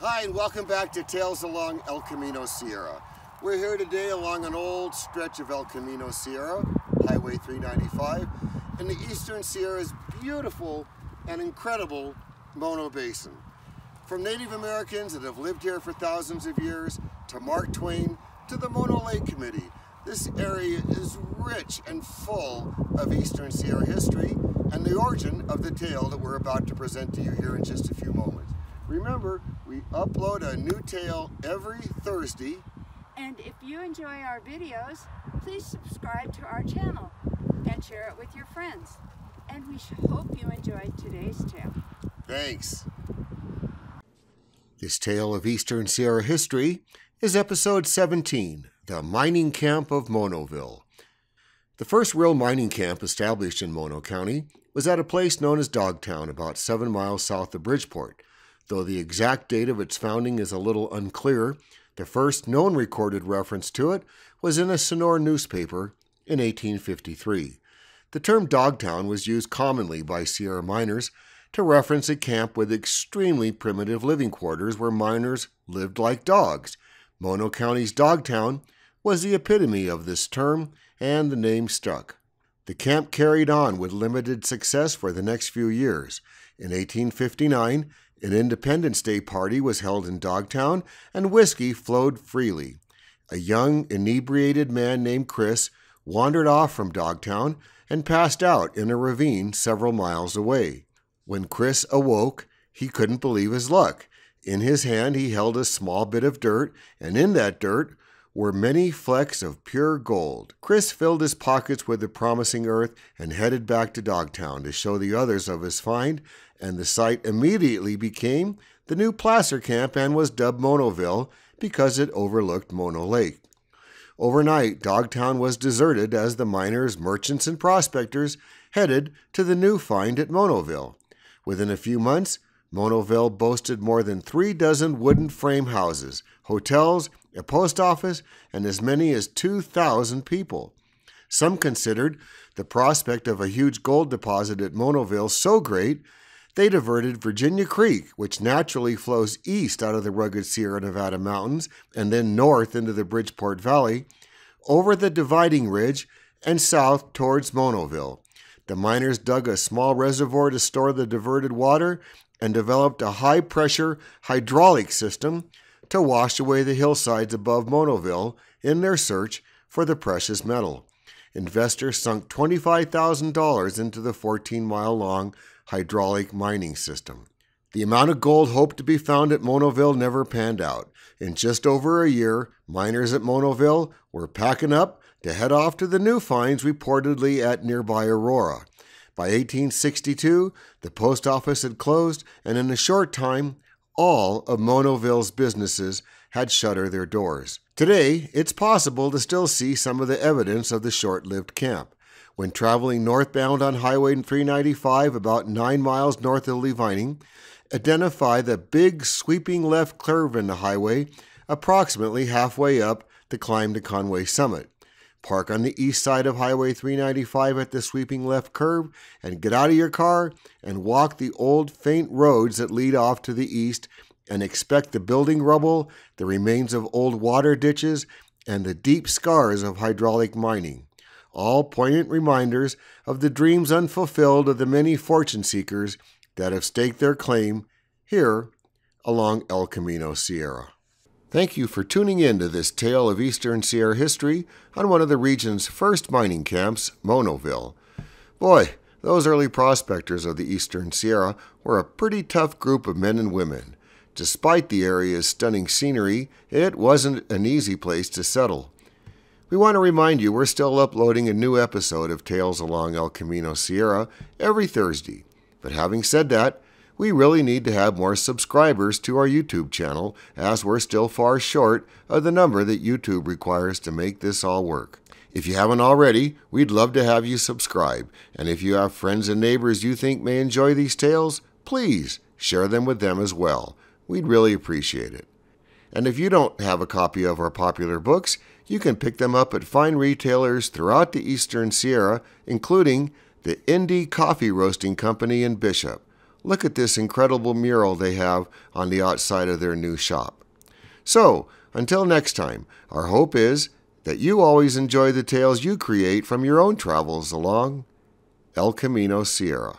Hi, and welcome back to Tales Along El Camino Sierra. We're here today along an old stretch of El Camino Sierra, Highway 395, in the Eastern Sierra's beautiful and incredible Mono Basin. From Native Americans that have lived here for thousands of years, to Mark Twain, to the Mono Lake Committee, this area is rich and full of Eastern Sierra history and the origin of the tale that we're about to present to you here in just a few moments. Remember, we upload a new tale every Thursday. And if you enjoy our videos, please subscribe to our channel and share it with your friends. And we hope you enjoyed today's tale. Thanks. This tale of Eastern Sierra history is episode 17, The Mining Camp of Monoville. The first real mining camp established in Mono County was at a place known as Dogtown, about 7 miles south of Bridgeport. Though the exact date of its founding is a little unclear, the first known recorded reference to it was in a Sonora newspaper in 1853. The term Dogtown was used commonly by Sierra miners to reference a camp with extremely primitive living quarters where miners lived like dogs. Mono County's Dogtown was the epitome of this term, and the name stuck. The camp carried on with limited success for the next few years. In 1859, an Independence Day party was held in Dogtown, and whiskey flowed freely. A young, inebriated man named Chris wandered off from Dogtown and passed out in a ravine several miles away. When Chris awoke, he couldn't believe his luck. In his hand he held a small bit of dirt, and in that dirt were many flecks of pure gold. Chris filled his pockets with the promising earth and headed back to Dogtown to show the others of his find, and the site immediately became the new placer camp and was dubbed Monoville because it overlooked Mono Lake. Overnight, Dogtown was deserted as the miners, merchants, and prospectors headed to the new find at Monoville. Within a few months, Monoville boasted more than 36 wooden frame houses, hotels, a post office, and as many as 2,000 people. Some considered the prospect of a huge gold deposit at Monoville so great, they diverted Virginia Creek, which naturally flows east out of the rugged Sierra Nevada mountains and then north into the Bridgeport Valley, over the dividing ridge and south towards Monoville. The miners dug a small reservoir to store the diverted water and developed a high-pressure hydraulic system to wash away the hillsides above Monoville in their search for the precious metal. Investors sunk $25,000 into the 14-mile-long hydraulic mining system. The amount of gold hoped to be found at Monoville never panned out. In just over a year, miners at Monoville were packing up to head off to the new finds reportedly at nearby Aurora. By 1862, the post office had closed, and in a short time, all of Monoville's businesses had shuttered their doors. Today, it's possible to still see some of the evidence of the short-lived camp. When traveling northbound on Highway 395, about 9 miles north of Levining, identify the big sweeping left curve in the highway approximately halfway up the climb to Conway Summit. Park on the east side of Highway 395 at the sweeping left curve and get out of your car and walk the old faint roads that lead off to the east and expect the building rubble, the remains of old water ditches, and the deep scars of hydraulic mining. All poignant reminders of the dreams unfulfilled of the many fortune seekers that have staked their claim here along El Camino Sierra. Thank you for tuning in to this tale of Eastern Sierra history on one of the region's first mining camps, Monoville. Boy, those early prospectors of the Eastern Sierra were a pretty tough group of men and women. Despite the area's stunning scenery, it wasn't an easy place to settle. We want to remind you we're still uploading a new episode of Tales Along El Camino Sierra every Thursday. But having said that, we really need to have more subscribers to our YouTube channel, as we're still far short of the number that YouTube requires to make this all work. If you haven't already, we'd love to have you subscribe. And if you have friends and neighbors you think may enjoy these tales, please share them with them as well. We'd really appreciate it. And if you don't have a copy of our popular books, you can pick them up at fine retailers throughout the Eastern Sierra, including the Indie Coffee Roasting Company in Bishop. Look at this incredible mural they have on the outside of their new shop. So, until next time, our hope is that you always enjoy the tales you create from your own travels along El Camino Sierra.